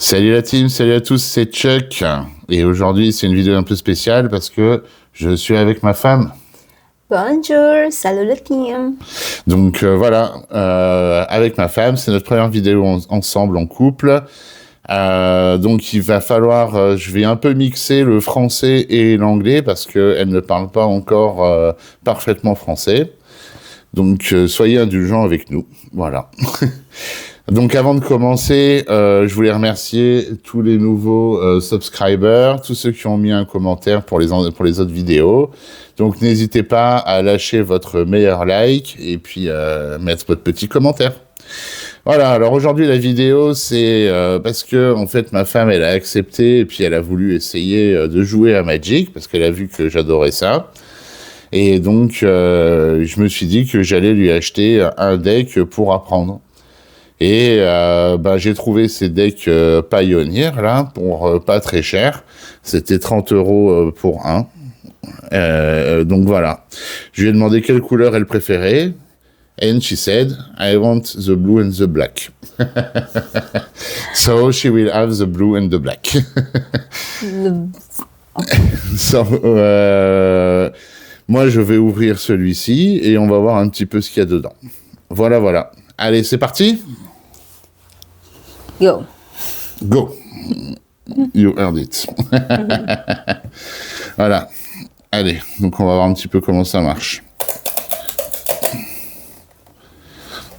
Salut la team, salut à tous, c'est Chuck. Et aujourd'hui, c'est une vidéo un peu spéciale parce que je suis avec ma femme. Bonjour, salut la team. Donc voilà, avec ma femme, c'est notre première vidéo ensemble en couple. Donc il va falloir, je vais un peu mixer le français et l'anglais parce qu'elle ne parle pas encore parfaitement français. Donc soyez indulgents avec nous, voilà. Donc avant de commencer, je voulais remercier tous les nouveaux subscribers, tous ceux qui ont mis un commentaire pour les autres vidéos. Donc n'hésitez pas à lâcher votre meilleur like et puis mettre votre petit commentaire. Voilà, alors aujourd'hui la vidéo c'est parce que en fait ma femme elle a accepté et puis elle a voulu essayer de jouer à Magic parce qu'elle a vu que j'adorais ça. Et donc je me suis dit que j'allais lui acheter un deck pour apprendre. Et j'ai trouvé ces decks Pioneer là pour pas très cher. C'était 30 € pour un. Donc voilà. Je lui ai demandé quelle couleur elle préférait. And she said, I want the blue and the black. So she will have the blue and the black. So, moi je vais ouvrir celui-ci et on va voir un petit peu ce qu'il y a dedans. Voilà, voilà. Allez, c'est parti? Go. Go. You heard it. Voilà. Allez, donc on va voir un petit peu comment ça marche.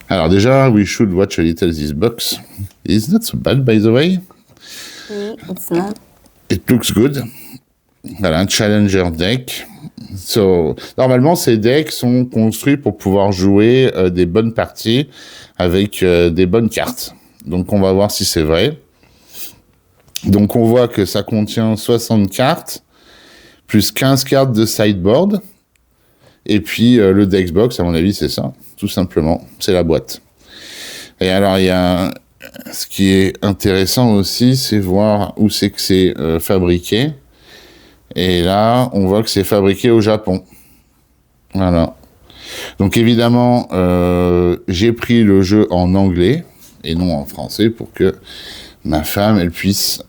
Alors déjà, we should watch a little this box. It's not so bad, by the way. It's not. It looks good. Voilà, un challenger deck. So, normalement, ces decks sont construits pour pouvoir jouer des bonnes parties avec des bonnes cartes. Donc, on va voir si c'est vrai. Donc, on voit que ça contient 60 cartes, plus 15 cartes de sideboard. Et puis, le Dexbox, à mon avis, c'est ça. Tout simplement, c'est la boîte. Et alors, il y a... Ce qui est intéressant aussi, c'est voir où c'est que c'est fabriqué. Et là, on voit que c'est fabriqué au Japon. Voilà. Donc, évidemment, j'ai pris le jeu en anglais et non en français pour que ma femme, elle puisse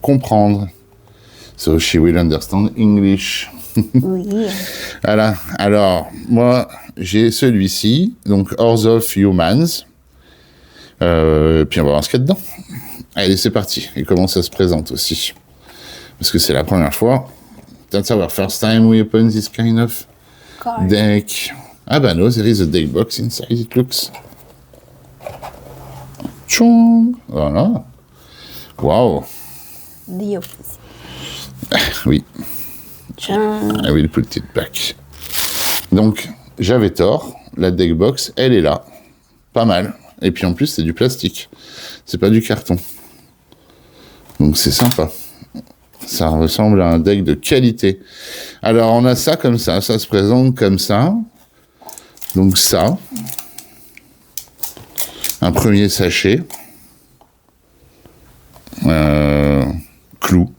comprendre. So, she will understand English. Oui. Voilà. Alors, moi, j'ai celui-ci, donc Hordes of Humans. Puis on va voir ce qu'il y a dedans. Allez, c'est parti. Et comment ça se présente aussi. Parce que c'est la première fois. That's our first time we open this kind of Card. deck. Ah bah no, there is a deck box inside, it looks. Tchong. Voilà. Wow. The opposite. Oui. Tchan. I will put it back. Donc, j'avais tort. La deck box, elle est là. Pas mal. Et puis en plus, c'est du plastique. C'est pas du carton. Donc c'est sympa. Ça ressemble à un deck de qualité. Alors, on a ça comme ça. Ça se présente comme ça. Donc ça. Un premier sachet. Clou.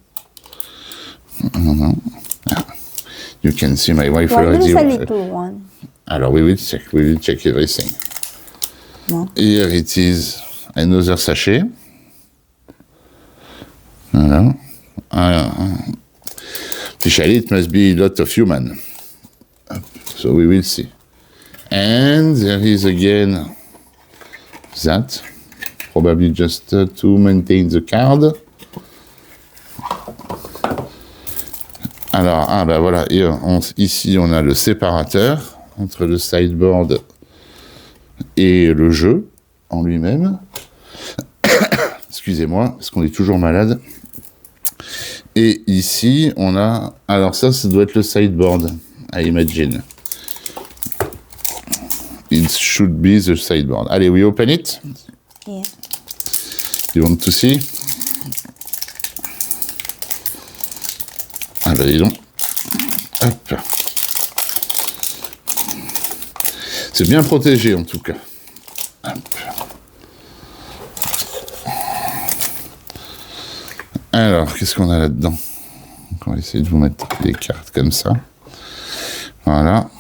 You can see my wife What already. is a little one? Alors, we will check everything. No. Here it is another sachet. Voilà. Officially, it must be a lot of human. So we will see. And there is again that. Probably just to maintain the card. Alors, voilà. Et, ici, on a le séparateur entre le sideboard et le jeu en lui-même. Excusez-moi, parce qu'on est toujours malade. Et ici, on a... Alors ça doit être le sideboard, I imagine. It should be the sideboard. Allez, we open it. Yeah. You want to see? Ah bah dis donc. Hop. C'est bien protégé en tout cas. Hop. Alors, qu'est-ce qu'on a là-dedans? On va essayer de vous mettre des cartes comme ça. Voilà.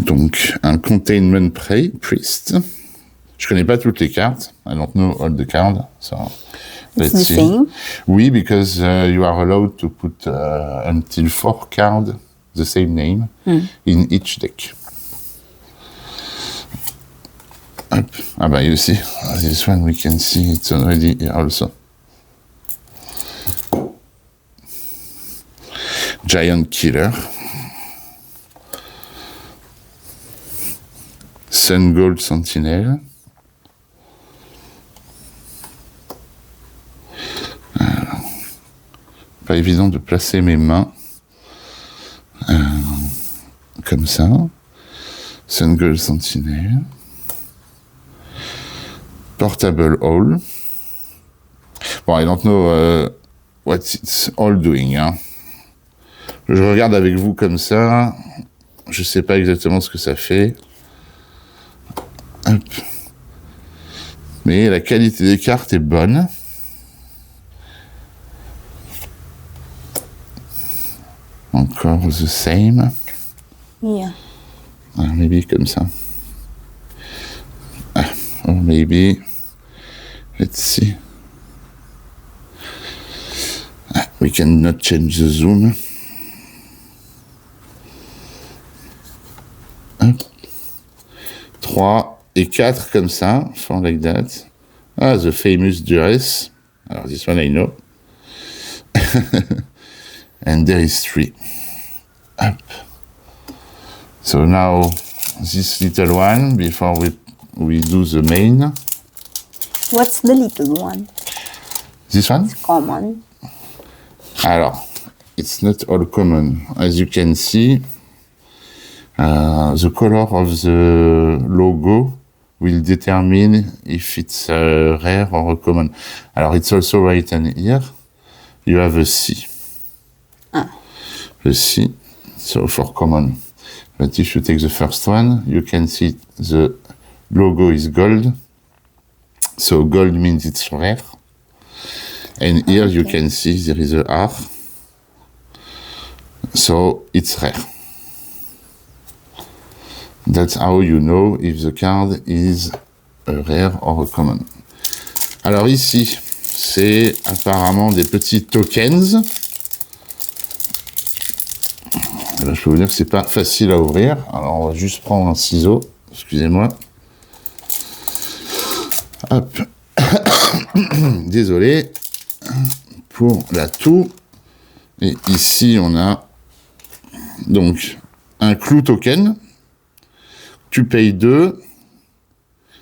Donc, un Containment Priest. Je connais pas toutes les cartes. I don't know all the cards. So It's let's the see. same. Oui, because you are allowed to put until 4 cards the same name in each deck. Hop. Ah bah, you see, this one we can see it's already here also. Giant Killer. Sun Gold Sentinel. Pas évident de placer mes mains comme ça. Sun Gold Sentinel. Portable Hall. Bon, I don't know what it's all doing. Hein. Je regarde avec vous comme ça. Je sais pas exactement ce que ça fait. Hop. Mais la qualité des cartes est bonne. Encore the same. Yeah. Maybe comme ça. Or maybe. Let's see. We cannot change the zoom. Hop. 3 et 4 comme ça, for like that. Ah, the famous Duress. Alors, this one I know. And there is 3. Up. So now, this little one, before we do the main. What's the little one? This one? Common. Alors, it's not all common. As you can see, the color of the logo will determine if it's rare or common. Alors, it's also written here. You have a C. A C, so for common. But if you take the first one, you can see the logo is gold. So gold means it's rare. And here you can see there is a R. So it's rare. That's how you know if the card is a rare or a common. Alors ici, c'est apparemment des petits tokens. Alors, je peux vous dire que c'est pas facile à ouvrir. Alors on va juste prendre un ciseau. Excusez-moi. Hop. Désolé pour la toux. Et ici, on a donc un clou token. Tu payes 2,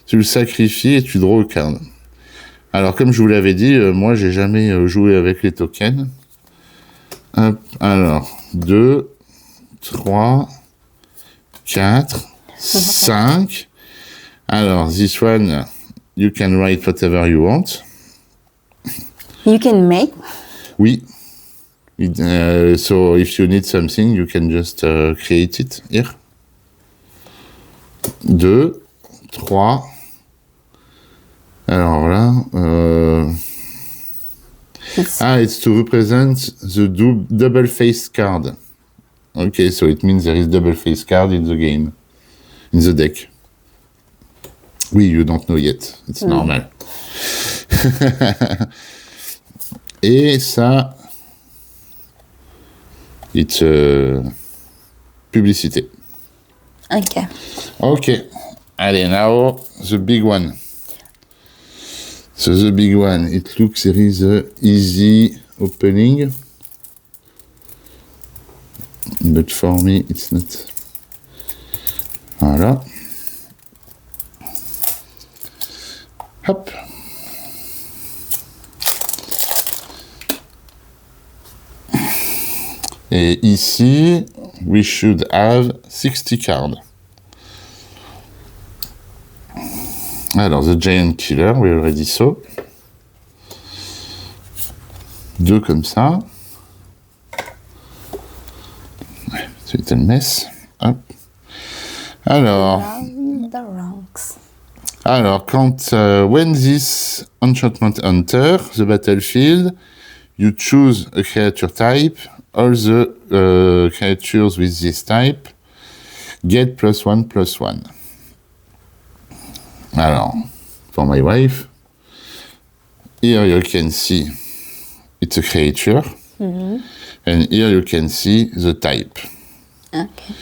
tu le sacrifies et tu draw a card. Alors, comme je vous l'avais dit, moi, j'ai jamais joué avec les tokens. Hop, alors, 2, 3, 4, 5. Alors, this one, you can write whatever you want. You can make? Oui. So, if you need something, you can just create it here. 2, 3. Alors là, it's to represent the double-faced card. Okay, so it means there is double-faced card in the game, in the deck. Oui, you don't know yet. It's normal. Et ça, it's publicité. Okay. Okay. Allez, now the big one. So the big one, it looks there is a easy opening. But for me, it's not. Voilà. Hop. Et ici, we should have 60 cards. Alors, the Giant Killer, we already saw. 2 comme ça. Ouais, c'est une mess. Hop. Alors, The ranks. alors quand when this enchantment enter the battlefield, you choose a creature type. All the creatures with this type get +1/+1. Alors, for my wife, here you can see it's a creature, and here you can see the type. Okay.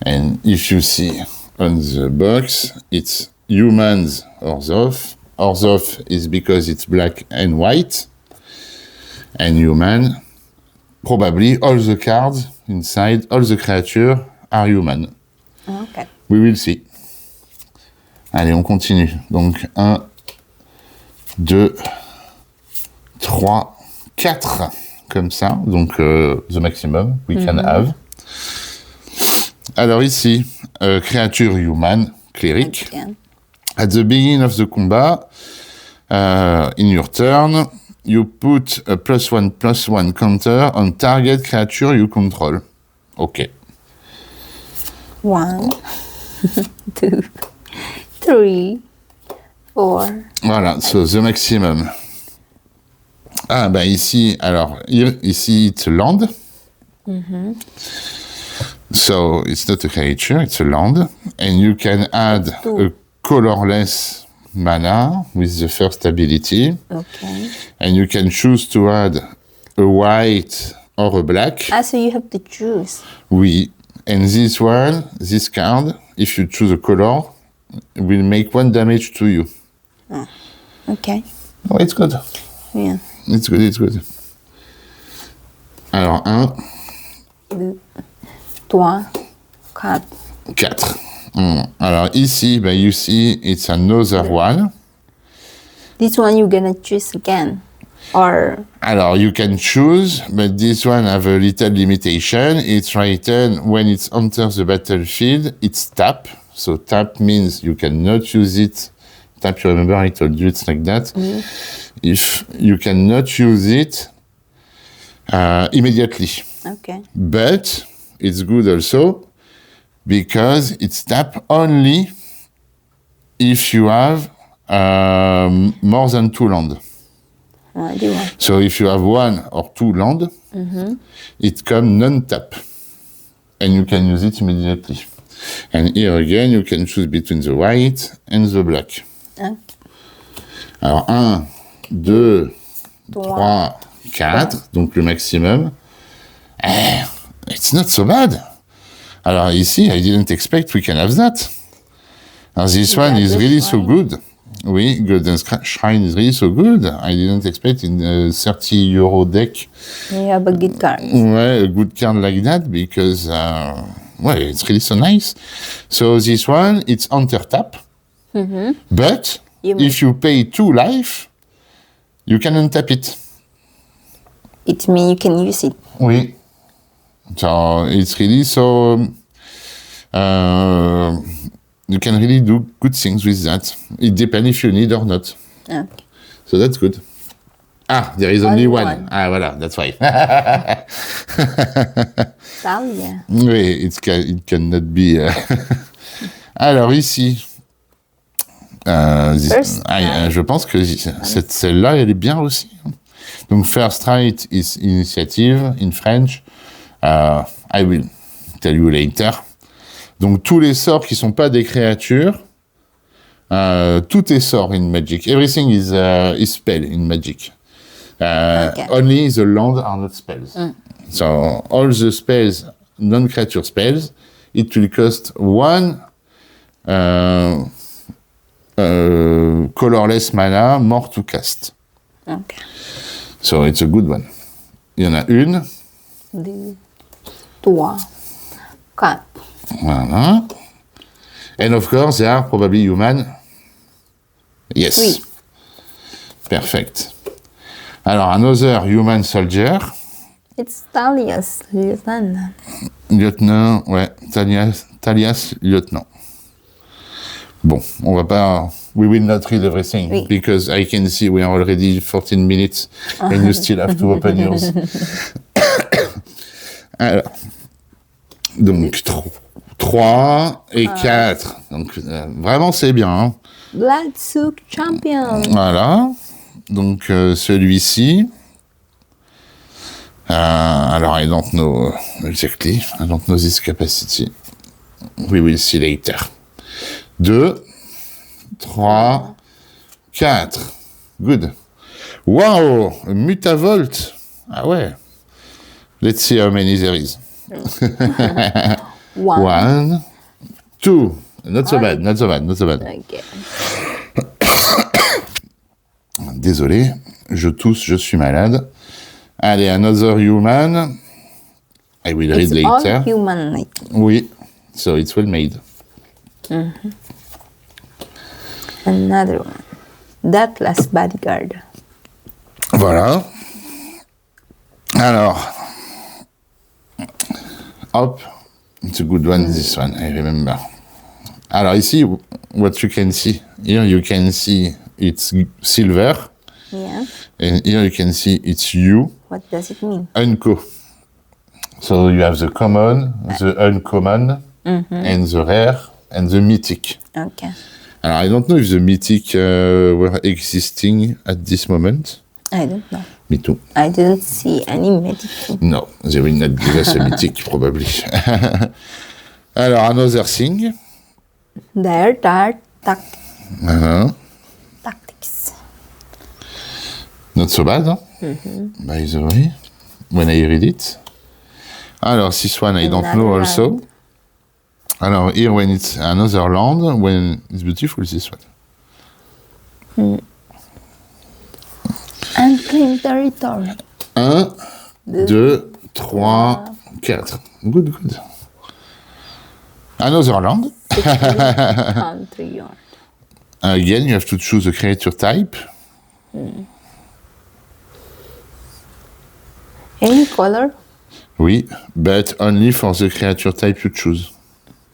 And if you see on the box, it's humans Orzhov. Orzhov is because it's black and white, and human, probably all the cards inside, all the creatures are human. Okay. We will see. Allez, on continue. Donc, 1, 2, 3, 4, comme ça. Donc, the maximum we can have. Alors ici, créature human, cleric. Again. At the beginning of the combat, in your turn, you put a +1/+1 counter on target creature you control. Ok. 1, 2, 3, 4. Voilà, so the maximum. Ah, bah ici, alors, ici, it's a land. So, it's not a creature, it's a land. And you can add a colorless mana with the first ability. Okay. And you can choose to add a white or a black. Ah, so you have to choose. Oui. And this one, this card, if you choose a color, will make 1 damage to you. Okay. Oh, it's good. Yeah. It's good, it's good. Alors, 1, 2, 3, 4. 4. Alors, ici, bah, you see, it's another one. This one you're gonna choose again. Or, Alors, you can choose, but this one have a little limitation. It's written when it enters the battlefield, it's tap. So tap means you cannot use it. Tap, you remember I told you it's like that. If you cannot use it immediately. okay. But it's good also because it's tap only if you have more than 2 land. What do you want? So if you have 1 or 2 land, it comes non-tap. And you can use it immediately. And here again, you can choose between the white and the black. Okay. Alors 1, 2, 3, 4, donc le maximum. It's not so bad. Alors ici, I didn't expect we can have that. Now this one is really so good. Oui, Golden Shrine is really so good. I didn't expect in a 30 euro deck. You have a good card. Ouais, a good card like that because, it's really so nice. So this one, it's enter tap. But if you pay 2 life, you can untap it. It means you can use it. Oui. So it's really so. You can really do good things with that. It depends if you need or not. Okay. So that's good. Ah, there is only Only one. one. Ah, voilà, that's why. Thalia. Oui, it cannot be. Alors ici, je pense que celle-là, elle est bien aussi. Donc first right is initiative in French. I will tell you later. Donc tous les sorts qui sont pas des créatures, tout est sort in Magic. Everything is spell in Magic. Okay. Only the land are not spells. So all the spells, non-creature spells, it will cost 1 colorless mana more to cast. Okay. So it's a good one. Il y en a une. 2, 3, 4. Voilà. And of course, they are probably human. Yes. Oui. Perfect. Alors, another human soldier. It's Thalia's lieutenant. Lieutenant, ouais. Talias, lieutenant. Bon, on va pas... We will not read everything Oui. because I can see we are already 14 minutes and you still have to open yours. Alors, donc 3 et 4. Donc vraiment c'est bien. Hein. Black Souk Champion. Voilà. Donc celui-ci. Alors I don't know exactly. I don't know this capacity. We will see later. 2. 3, 4. Good. Wow, Mutavolt. Ah ouais. Let's see how many there is. 1, 2. Not so bad, not so bad, not so bad. Okay. Désolé, je tousse, je suis malade. Allez, another human. I will read It's all later. human, I think. Oui, so it's well made. Another one. That last bodyguard. Voilà. Alors, hop, it's a good one, this one, I remember. Alors ici, what you can see, here you can see it's silver, Yeah. and here you can see it's U, What does it mean? unco. So you have the common, the uncommon, and the rare, and the mythic. Okay. Alors, I don't know if the mythic were existing at this moment. I don't know. Me too. I didn't see any medic. No, they will not give us a mythic, probably. Alors, another thing. Their Uh-huh. tactics. Not so bad, huh? By the way, when I read it. Alors, this one I don't know Another also. Alors, here when it's another land, when it's beautiful, this one. Unclaimed territory. 1, 2, 3, 4. Good, good. Another land. Country yard. Again, you have to choose a creature type. Any color? Oui, but only for the creature type you choose.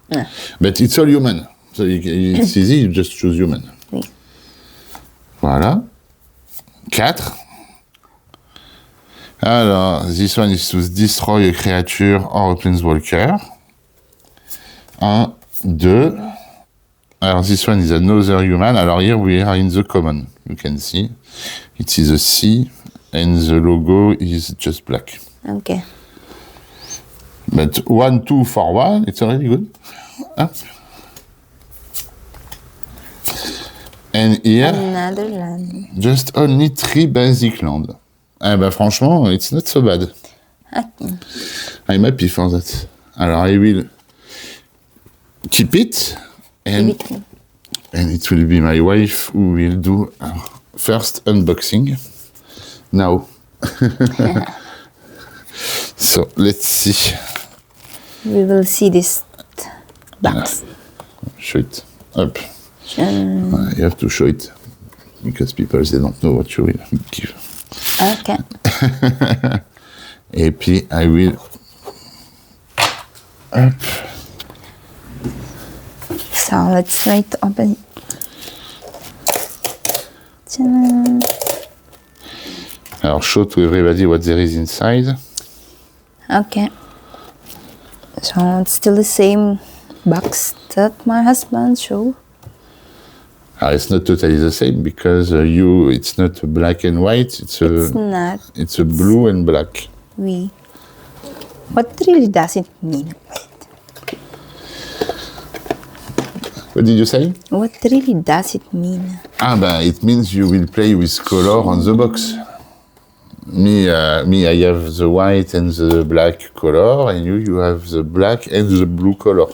Yeah. But it's all human. So it's easy, you just choose human. Oui. Voilà. 4. Alors, this one is to destroy a creature or a planeswalker. 1, 2. Alors, this one is another human. Alors, here we are in the common. You can see. It is a C, and the logo is just black. Okay. But 1, 2 for 1, it's already good. Up. And here, Another land. just only 3 basic land. Ah bah franchement, it's not so bad. Okay. I'm happy for that. Alors I will keep it, and it will be my wife who will do our first unboxing. Now. So let's see. We will see this box. Show it up. Um, You have to show it because people they don't know what you will give. Okay. Et puis I will. Up. So let's try to open it. Ta-da. Alors show to everybody what there is inside. Okay. So it's still the same box that my husband showed. It's not totally the same because it's not black and white. It's not. It's a blue and black. We. What really does it mean? What did you say? What really does it mean? Ah, it means you will play with color on the box. Me, I have the white and the black color, and you have the black and the blue color.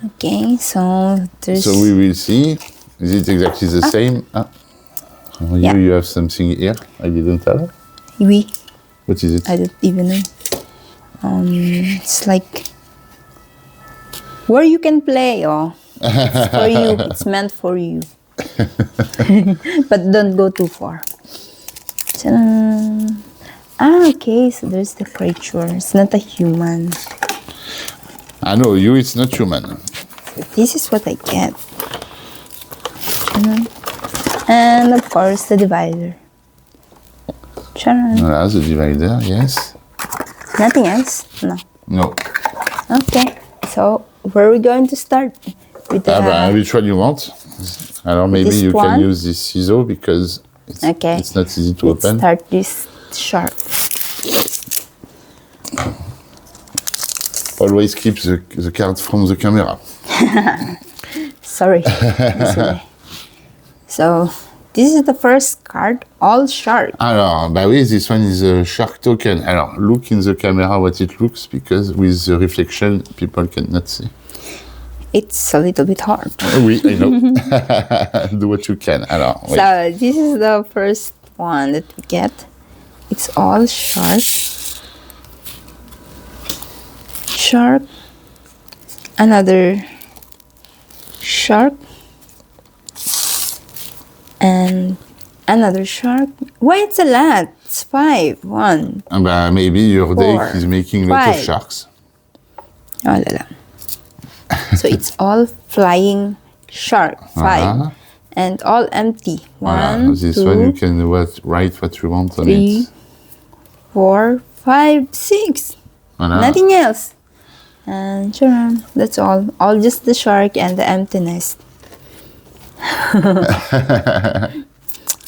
Okay, so there's. So we will see. Is it exactly the same? Yeah. You have something here I didn't have. We. What is it? I don't even know. It's like where you can play. Oh, it's for you. It's meant for you. But don't go too far. Ta-da. Okay, so there's the creature. It's not a human. I know it's not human. This is what I get. And of course, the divider. Ta-da. Voilà, the divider, yes. Nothing else? No. No. Okay, so where are we going to start? With the, Which one you want? Alors maybe This you one? can use this scissor because it's not easy to let's open. start this sharp. Always keep the card from the camera. Sorry. This way. So this is the first card, all shark. Alors, bah oui, this one is a shark token. Alors, look in the camera what it looks, because with the reflection, people cannot see. It's a little bit hard. Oui, I know. Do what you can. Alors, oui. So this is the first one that we get. It's all shark. Shark. Another shark. And another shark. Why it's a lot? It's 5. 1. Bah, maybe your deck 4, is making lots of 5. sharks. Oh la la. So it's all flying shark. 5. And all empty. Voilà. 1, This 2, one you can write what you want on 3, it. 4, 5, 6. Voilà. Nothing else. And sure, that's all. All just the shark and the emptiness.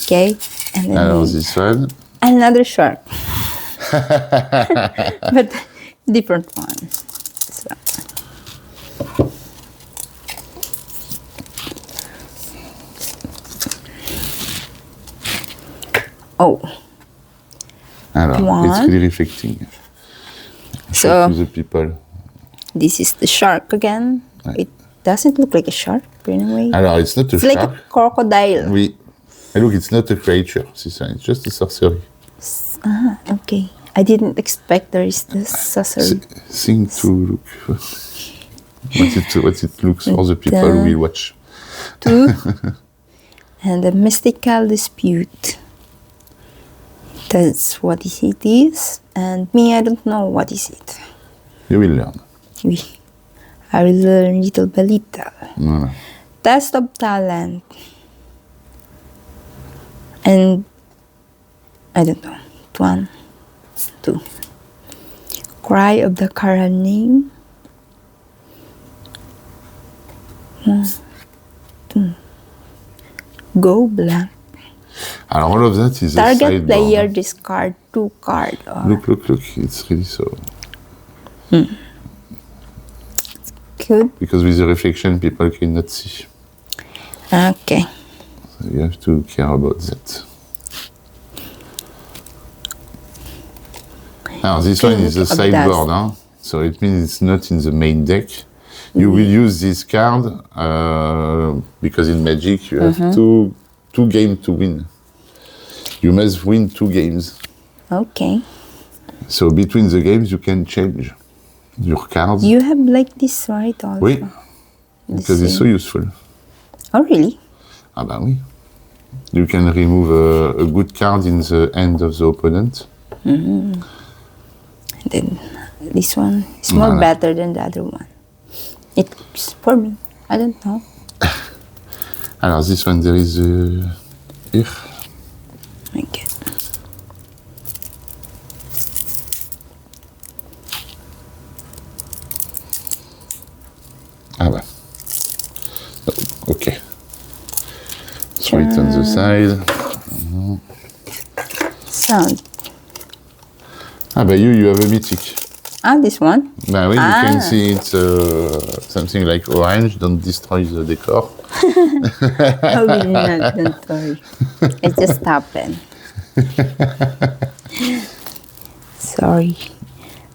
Okay. And then Alors, this one. another shark. But different one. So. Oh. Alors, it's One. really reflecting. So To the people. this is the shark again. It doesn't look like a shark in a way. Alors, it's not a It's like shark. a crocodile. Oui. And look, it's not a creature. This one, it's just a sorcery. Okay. I didn't expect there is this sorcery. Thing to look. What it looks for the people who will watch. 2. And a mystical dispute. That's what it is. And me, I don't know what is it. You will learn. I will learn little by little. Voilà. Test of talent. And I don't know. 1, 2. Cry of the Kara name. 1, 2. Go blank. Alors, all of that is a Target sideboard. player discard 2 cards. Look. It's really so. Good. Because with the reflection, people cannot see. Okay. So you have to care about that. Now, this one is a Think of sideboard, huh? So it means it's not in the main deck. You will use this card because in Magic you have two games to win. You must win 2 games. Okay. So between the games you can change your cards. You have like this, right? Also. Oui, because it's so useful. Oh, really? Ah bah oui. You can remove a good card in the hand of the opponent. And then this one is more better than the other one. It's for me. I don't know. Alors this one there is here. Okay. Ah bah. Oh, okay. It's right on the side. Sound. Ah bah you have a mythic. Ah, this one? Bah oui, you can see it's something like orange. Don't destroy the decor. I will not, don't worry. It just happened. Sorry.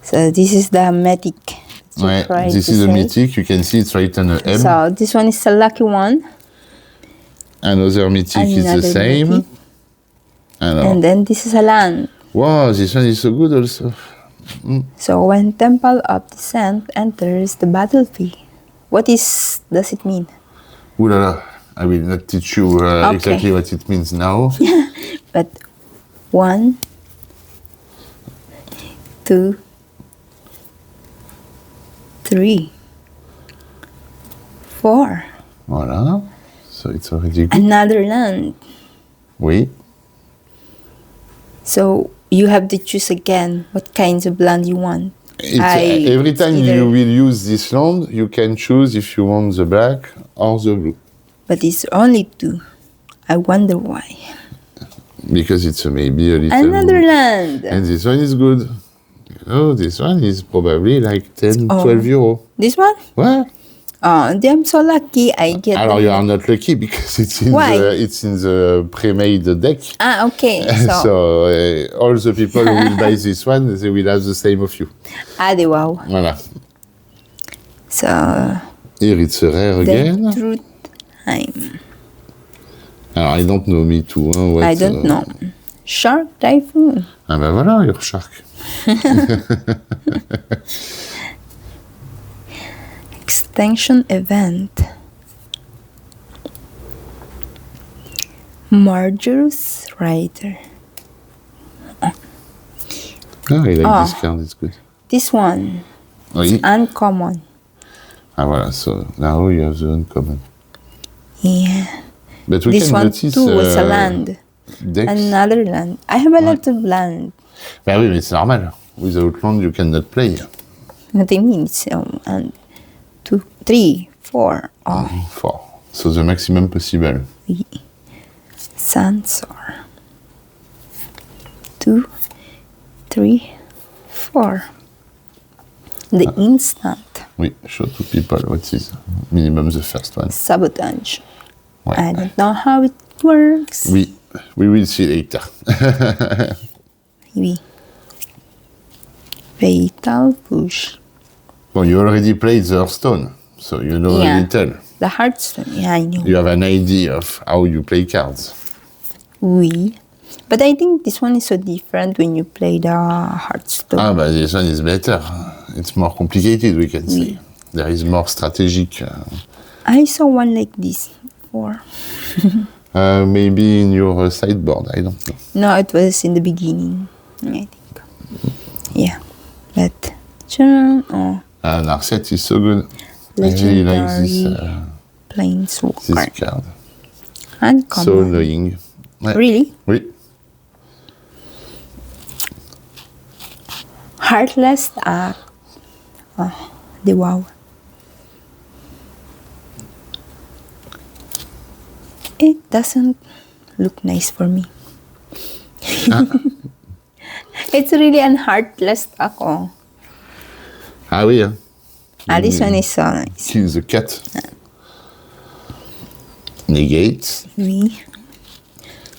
So this is the mythic. Ouais, this is a mythic. You can see it's right on the M. So this one is a lucky one. Another mythic is the Another same. mythic. Alors, And then this is a land. wow, this one is so good also. So when Temple of Descent enters the battlefield, does it mean? Ooh la la. I will not teach you exactly what it means now. But 1, 2, 3, 4. Voilà. So it's already good. Another land. Oui. So you have to choose again what kinds of land you want. Every time either- you will use this land, you can choose if you want the black or the blue. But it's only 2. I wonder why. Because it's maybe a little... Another land. And this one is good. Oh, this one is probably like 10, Oh. 12 euro. This one? Ouais. I'm so lucky I get Alors, them. you are not lucky because Why? It's in the pre-made deck. Okay. So, So, all the people who will buy this one, they will have the same of you. wow. Voilà. So, Here it's a rare the again. truth time. Alors, I don't know, me too. Hein, what, I don't know. Shark Typhoon. Ah ben voilà, your shark. Extinction event. Marjorie Rider. Ah, I like this card, it's good. This one. Oui. Uncommon. Ah voilà, so now you have the uncommon. Yeah. But we This can one notice too was a land. decks. Another land. I have a lot of land. Ben oui, mais c'est normal. Without land, you cannot play. What I mean is 1, 2, 3, 4. Oh, 4. So the maximum possible. oui. Sensor. 2, 3, 4. The instant. Oui, show to people what is minimum the first one. Sabotage. Ouais. I don't know how it works. Oui, we will see later. Oui. Fatal push. Well, you already played the Hearthstone, so you know a little. The Hearthstone. Yeah, I know. You have an idea of how you play cards. Oui. But I think this one is so different when you play the Hearthstone. Ah, but this one is better. It's more complicated, we can say. There is more strategic. I saw one like this before. Maybe in your sideboard, I don't know. No, it was in the beginning, I think. Yeah. But, oh, Narset is so good. I really like this, Planeswalker. this card. Uncommon. So annoying. Ouais. Really? Oui. Heartless Act. Oh, the wow. It doesn't look nice for me. It's really an heartless act. Oh. Ah oui, hein. This one is so nice. Kill the cat. Negate. Oui.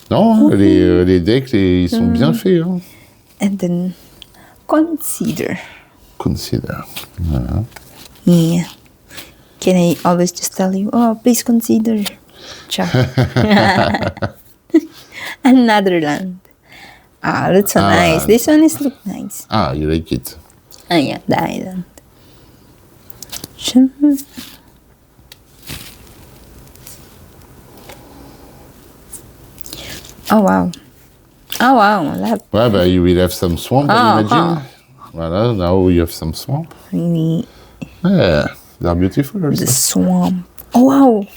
Non, les decks, ils sont bien faits. Hein. And then consider. Consider. Voilà. Yeah. Can I always just tell you, oh, please consider. Ciao. Another land. That's so nice. This one is look nice. Ah, you like it. Yeah, the island. Oh wow. Oh wow. Ouais, bah, you will have some swamp, I imagine. Voilà, now you have some swamp. Really, Yeah, they're beautiful also. the swamp. Oh wow.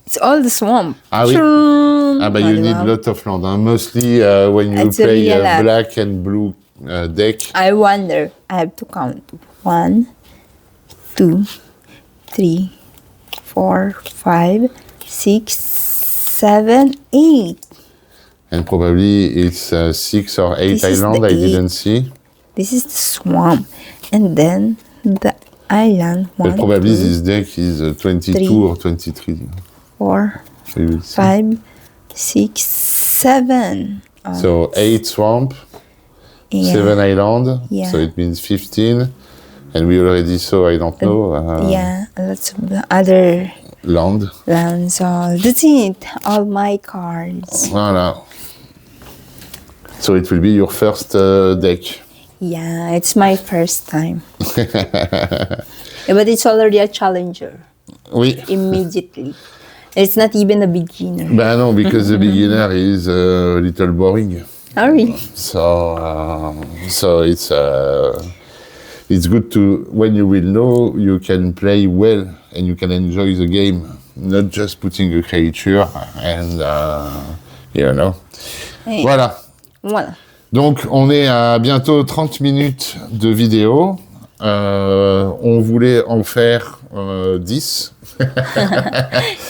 It's all the swamp. Ah oui. Ah bah, you need a lot of land. Hein. Mostly when you It's a play real lot. black and blue deck. I wonder. I have to count. 1, 2, 3, 4, 5, 6, 7, 8. And probably it's 6 or 8 This is the islands I 8. didn't see. This is the swamp. And then the island. But 1, probably 2, this deck is 22 3. or 23. 4, We will see. 5, 6, 7. So 8 swamp, Yeah. 7 island, Yeah. so it means 15. And we already saw, I don't know, Yeah, lots of other land. lands. That's it. All my cards. Voilà. So it will be your first deck. Yeah, it's my first time. Yeah, but it's already a challenger Oui. immediately. It's not even a beginner. Ben non, because the beginner is a little boring. Oh, really? So it's good to, when you will know, you can play well and you can enjoy the game, not just putting a creature and, you know. Hey. Voilà. Voilà. Donc, on est à bientôt 30 minutes de vidéo. On voulait en faire 10.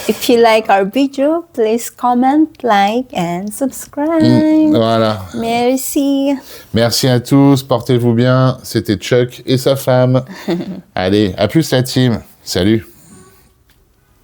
If you like our video, please comment, like, and subscribe. Voilà. Merci. Merci à tous, portez-vous bien. C'était Chuck et sa femme. Allez, à plus la team. Salut.